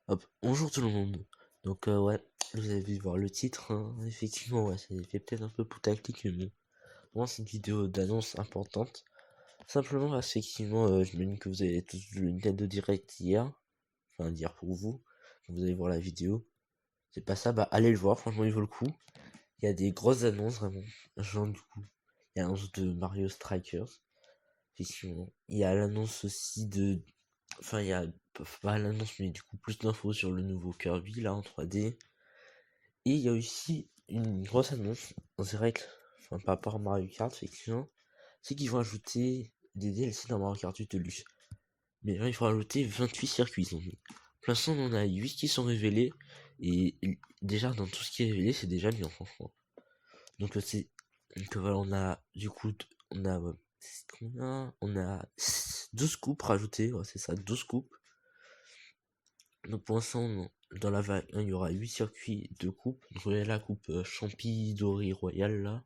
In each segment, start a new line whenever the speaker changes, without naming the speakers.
Hop, bonjour tout le monde. Donc ouais, vous avez vu voir le titre, hein. Effectivement ouais, ça fait peut-être un peu putaclic, mais bon. Moi c'est une vidéo d'annonce importante. Simplement parce qu'effectivement, je me dis que vous avez tous vu le Nintendo Direct hier. Enfin dire pour vous. Quand vous allez voir la vidéo. C'est pas ça, bah allez le voir, franchement il vaut le coup. Il y a des grosses annonces vraiment. Genre du coup, il y a l'annonce de Mario Strikers. Effectivement. Il y a l'annonce aussi de. Enfin il y a pas l'annonce mais du coup plus d'infos sur le nouveau Kirby là en 3D. Et il y a aussi une grosse annonce en direct, enfin par rapport à Mario Kart, effectivement, c'est qu'ils vont ajouter des DLC dans Mario Kart 8 Deluxe. Mais là, il faut ajouter 28 circuits, ils ont dit. Pour l'instant, on en a 8 qui sont révélés, et déjà, dans tout ce qui est révélé, c'est déjà bien, franchement. Donc, c'est. Donc, voilà, on a, du coup, on a. C'est combien on a 12 coupes rajoutées, ouais, c'est ça, 12 coupes. Donc pour l'instant, dans la vague 1, il y aura 8 circuits de coupe. Donc il y a la coupe Champi Doré Royal là,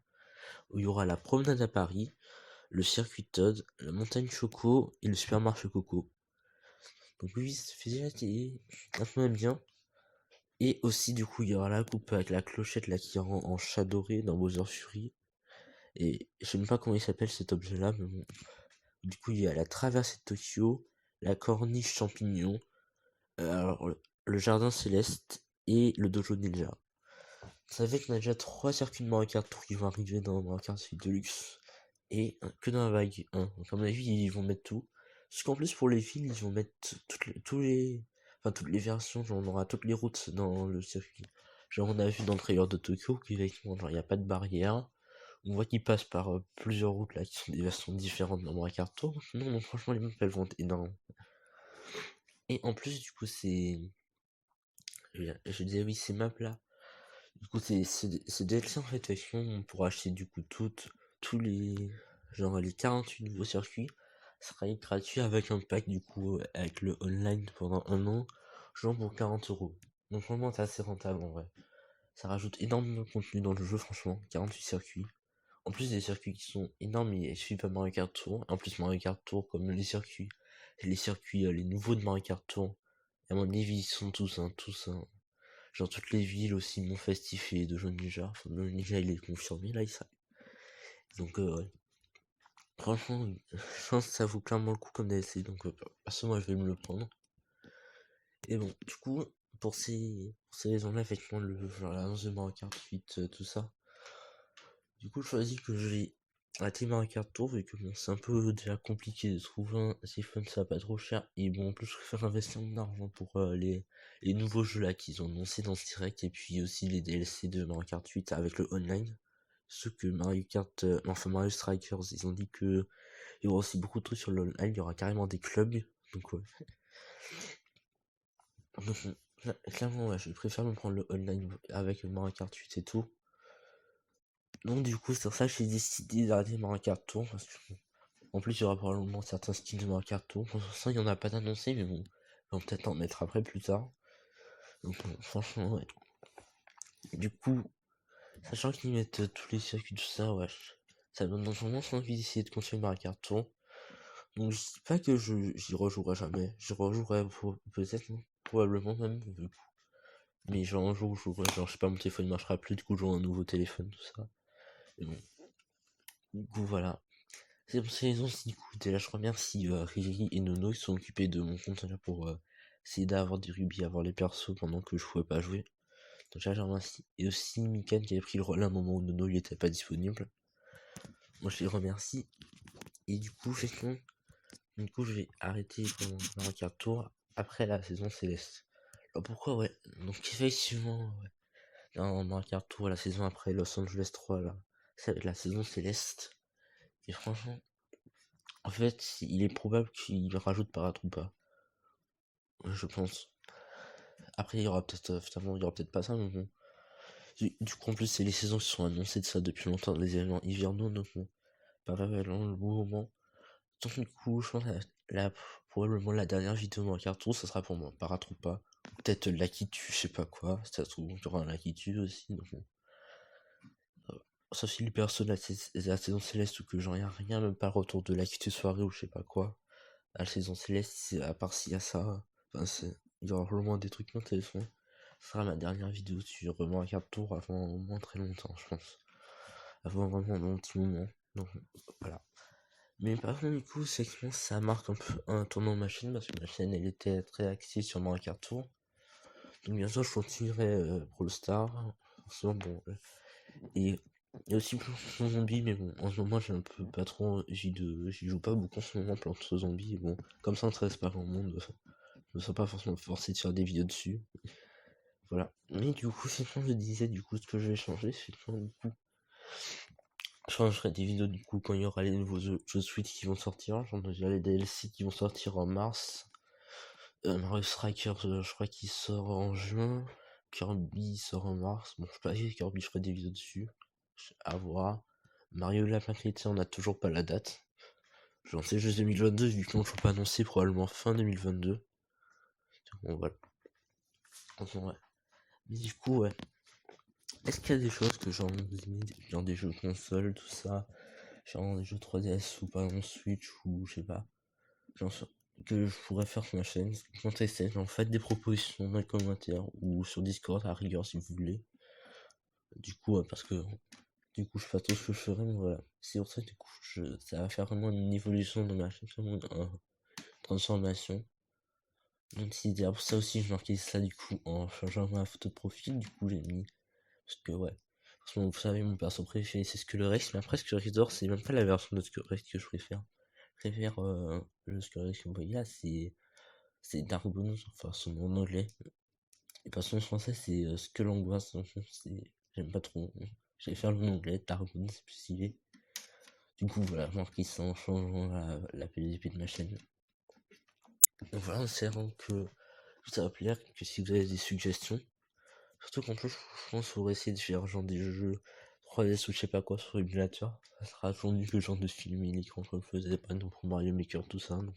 où il y aura la promenade à Paris, le circuit Todd, la montagne Choco et le supermarché Coco. Donc oui, ça fait déjà un peu bien. Et aussi du coup il y aura la coupe avec la clochette là qui rend en chat doré dans Bowser Fury. Et je sais même pas comment il s'appelle cet objet là, mais bon. Du coup il y a la traversée de Tokyo, la corniche champignon, alors le jardin céleste et le dojo ninja. Vous savez qu'on a déjà 3 circuits de Mario Kart Tour qui vont arriver dans Mario Kart 8 Deluxe. Et que dans la vague 1. Donc à mon avis, ils vont mettre tout. Parce qu'en plus, pour les villes, ils vont mettre toutes les versions. Genre, on aura toutes les routes dans le circuit. Genre, on a vu dans le trailer de Tokyo qu'effectivement, genre, il n'y a pas de barrière. On voit qu'ils passent par plusieurs routes là qui sont des versions différentes dans Mario Kart Tour. Non, donc franchement, les maps elles vont être énormes. Et en plus, du coup, c'est. Je disais oui, ces maps là. Du coup, c'est DLC en fait, on pourra acheter du coup tous les, genre les 48 nouveaux circuits. Ça sera gratuit avec un pack du coup, avec le online pendant un an, genre pour 40 €. Donc vraiment, c'est assez rentable en vrai. Ça rajoute énormément de contenu dans le jeu, franchement, 48 circuits. En plus des circuits qui sont énormes, il suffit pas Mario Kart Tour. En plus, Mario Kart Tour, comme les circuits, les nouveaux de Mario Kart Tour. Et à mon avis, ils sont tous, hein. Genre toutes les villes aussi mon festif et de jeunes ninja. Enfin, le ninja il est confirmé là, il sait. Donc ouais. Franchement, je pense que ça vaut clairement le coup comme DLC. Donc perso moi je vais me le prendre. Et bon, du coup, pour ces raisons-là, effectivement, genre l'annonce de Mario Kart 8, tout ça. Du coup, je choisis que je vais arrêter Mario Kart Tour, vu que bon, c'est un peu déjà compliqué de trouver un siphon, ça va pas trop cher. Et bon, en plus, je préfère investir mon argent pour les nouveaux jeux là qu'ils ont annoncé dans ce direct, et puis aussi les DLC de Mario Kart 8 avec le online. Ce que Mario Kart, enfin Mario Strikers, ils ont dit que il y aura aussi beaucoup de trucs sur le online, il y aura carrément des clubs. Donc ouais. Donc, clairement, ouais, je préfère me prendre le online avec Mario Kart 8 et tout. Donc du coup, c'est pour ça que j'ai décidé d'arrêter Mario Kart Tour, parce que en plus il y aura probablement certains skins de Mario Kart Tour. Pour l'instant, il n'y en a pas d'annoncé, mais bon, on va peut-être en mettre après plus tard. Donc bon, franchement, ouais. Du coup, sachant qu'ils mettent tous les circuits, tout ça, ouais, ça me donne vraiment envie d'essayer de continuer Mario Kart Tour. Donc je dis pas que j'y rejouerai jamais. J'y rejouerai peut-être, hein, probablement même. Mais genre un jour où je jouerai, genre je sais pas, mon téléphone ne marchera plus, du coup j'aurai un nouveau téléphone, tout ça. Et bon, du coup voilà. C'est pour ces raisons, du coup, déjà je remercie Riri et Nono qui sont occupés de mon compte là pour essayer d'avoir des rubis, avoir les persos pendant que je pouvais pas jouer. Donc déjà je remercie. Et aussi Mikan qui avait pris le relais à un moment où Nono il était pas disponible. Moi je les remercie. Et du coup, je vais arrêter pendant Mario Kart Tour après la saison Céleste. Alors pourquoi ouais. Donc effectivement, ouais. Dans Mario Kart Tour, la saison après Los Angeles 3 là, c'est la saison Céleste. Et franchement, en fait, il est probable qu'il rajoute Paratroopa. Je pense. Après, il y aura peut-être, finalement, il y aura peut-être pas ça, mais bon. Du coup, en plus, c'est les saisons qui sont annoncées de ça depuis longtemps, les événements hivernaux, donc bon, pas vraiment le bon moment. Donc, du coup, je pense que probablement la dernière vidéo dans le carton, ça sera pour moi, Paratroopa. Peut-être Lakitu, je sais pas quoi, ça se trouve, il y aura un Lakitu aussi, donc bon. Sauf si le perso de la saison céleste ou que j'en ai rien, même pas le retour de Lakitu soirée ou je sais pas quoi. La saison céleste, à part s'il y a ça, enfin, il y aura probablement des trucs intéressants. Ce sera ma dernière vidéo sur Mario Kart Tour avant au moins très longtemps, je pense. Avant vraiment un petit moment. Donc voilà. Mais par contre, du coup, c'est que ça marque un peu un tournant de ma chaîne parce que ma chaîne elle était très axée sur Mario Kart Tour. Donc bien sûr, je continuerai Brawl Stars. Forcément, bon. Et aussi Plants vs Zombies, mais bon, en ce moment, j'ai un peu pas trop. J'y joue pas beaucoup en ce moment, Plants vs Zombies. Et bon, comme ça intéresse pas grand monde, je me sens pas forcément forcé de faire des vidéos dessus. Voilà. Mais du coup, c'est quand je disais, du coup, ce que je vais changer, c'est quand du coup. Je changerai des vidéos du coup quand il y aura les nouveaux jeux Switch qui vont sortir. Genre déjà les DLC qui vont sortir en mars. Mario Strikers, je crois qu'il sort en juin. Kirby sort en mars. Bon, je sais pas si Kirby, je ferai des vidéos dessus. À voir. Mario Lapin Crétin, on a toujours pas la date. J'en sais juste 2022, vu qu'ils n'ont toujours pas annoncé, probablement fin 2022. Bon, voilà. Enfin, ouais. Mais du coup, ouais. Est-ce qu'il y a des choses que genre des jeux console, tout ça, genre des jeux 3DS ou pas en Switch ou je sais pas, genre que je pourrais faire sur ma chaîne, contester, genre faites des propositions dans les commentaires ou sur Discord à la rigueur si vous voulez. Du coup, parce que du coup je sais pas trop ce que je ferai, mais voilà. C'est pour ça que du coup ça va faire vraiment une évolution dans ma chaîne, vraiment une transformation. Donc c'est pour ça aussi je marquais ça du coup en changeant ma photo de profil, du coup j'ai mis. Parce que ouais. Parce que vous savez mon perso préféré c'est Skullrex, mais après Skullrex c'est même pas la version de Skullrex que je préfère. Je préfère le Skullrex que vous voyez là, c'est Dark Bones, enfin son nom en anglais. Et par son français c'est Skull Angoisse, donc j'aime pas trop. Je vais faire le nom anglais, Dark Bones, c'est plus stylé. Du coup voilà, marqué ça en changeant la PDP de ma chaîne. Donc voilà, en espérant que ça va plaire, que si vous avez des suggestions, surtout qu'en plus je pense qu'il faut essayer de faire genre des jeux 3DS ou je sais pas quoi sur émulateur. Ça sera toujours mieux que genre de filmer l'écran comme je faisais par exemple pour Mario Maker, tout ça. Donc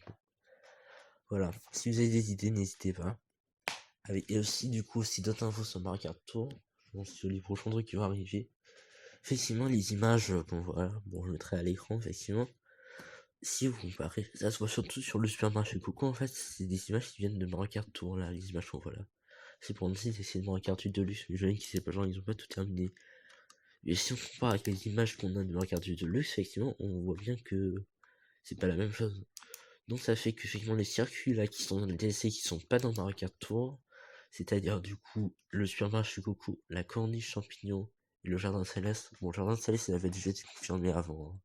voilà, si vous avez des idées, n'hésitez pas. Et aussi du coup aussi d'autres infos sur Mario Kart Tour, je pense que les prochains trucs qui vont arriver. Effectivement les images, bon voilà, bon je mettrai à l'écran effectivement. Si vous comparez, ça se voit surtout sur le supermarché Coco en fait, c'est des images qui viennent de Mario Kart Tour là, les images voilà. C'est pour nous c'est de Mario Kart 8 Deluxe, mais je vois qui sait pas, genre ils ont pas tout terminé. Mais si on compare avec les images qu'on a de Mario Kart 8 Deluxe, effectivement on voit bien que c'est pas la même chose. Donc ça fait que effectivement les circuits là qui sont dans le DLC qui sont pas dans Mario Kart Tour, c'est-à-dire du coup le supermarché Coco, la corniche champignon et le jardin céleste. Bon le jardin céleste il avait déjà été confirmé avant, hein.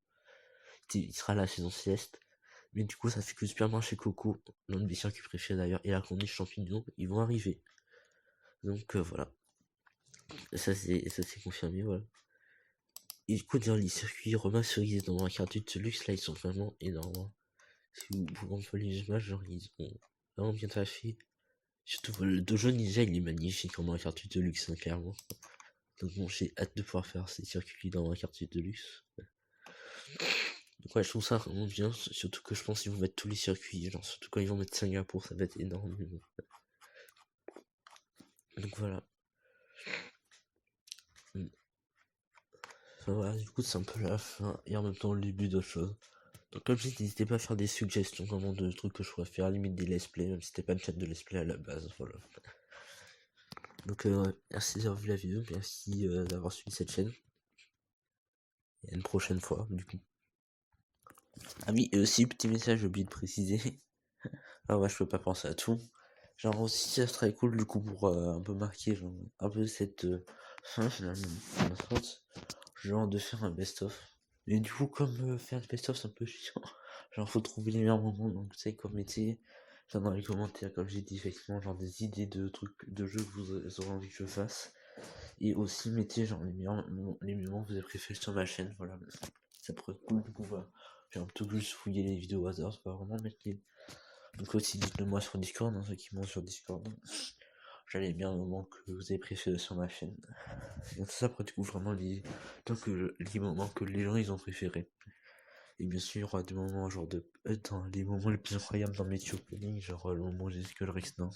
Il sera la saison sieste. Mais du coup ça fait que le supermarché Coco, l'un de mes circuits préférés d'ailleurs, et la corniche champignon, ils vont arriver. Donc voilà. Ça c'est confirmé, voilà. Et du coup dire les circuits remasterisés dans Mario Kart 8 Deluxe là ils sont vraiment énormes. Si vous pouvez un peu les images, genre ils ont vraiment bien fait. Surtout le dojo ninja il est magnifique en Mario Kart 8 Deluxe, hein, clairement. Donc bon j'ai hâte de pouvoir faire ces circuits dans Mario Kart 8 Deluxe. Donc ouais je trouve ça vraiment bien, surtout que je pense qu'ils vont mettre tous les circuits, genre surtout quand ils vont mettre Singapour ça va être énorme. Donc voilà. Enfin, voilà, du coup c'est un peu la fin et en même temps le début d'autre chose. Donc comme je dis, n'hésitez pas à faire des suggestions vraiment de trucs que je pourrais faire, limite des let's play, même si c'était pas une chaîne de let's play à la base, voilà. Donc merci d'avoir vu la vidéo, merci d'avoir suivi cette chaîne. Et à une prochaine fois, du coup. Ah oui, et aussi, petit message, j'ai oublié de préciser. Ah ouais, je peux pas penser à tout. Genre aussi, ça serait cool, du coup, pour un peu marquer, genre, un peu cette fin, finalement, genre de faire un best-of. Mais du coup, comme faire un best-of, c'est un peu chiant. Genre, faut trouver les meilleurs moments, donc tu sais, comme mettez, genre dans les commentaires, comme j'ai dit, effectivement, genre des idées de trucs, de jeux que vous aurez envie que je fasse. Et aussi, mettez, genre, les moments que vous avez préférés sur ma chaîne, voilà. Ça pourrait être cool, du coup, voilà. J'ai un peu juste fouillé les vidéos au hasard, c'est pas vraiment mettre les... Donc aussi, dites-le moi sur Discord, ceux qui m'ont sur Discord. J'allais bien au moment que vous avez préféré sur ma chaîne. Et ça pourrait du coup vraiment les moments que les gens ils ont préférés. Et bien sûr, il y aura des moments genre de... dans les moments les plus incroyables dans mes opening, genre le moment où j'ai Skull Rex, non.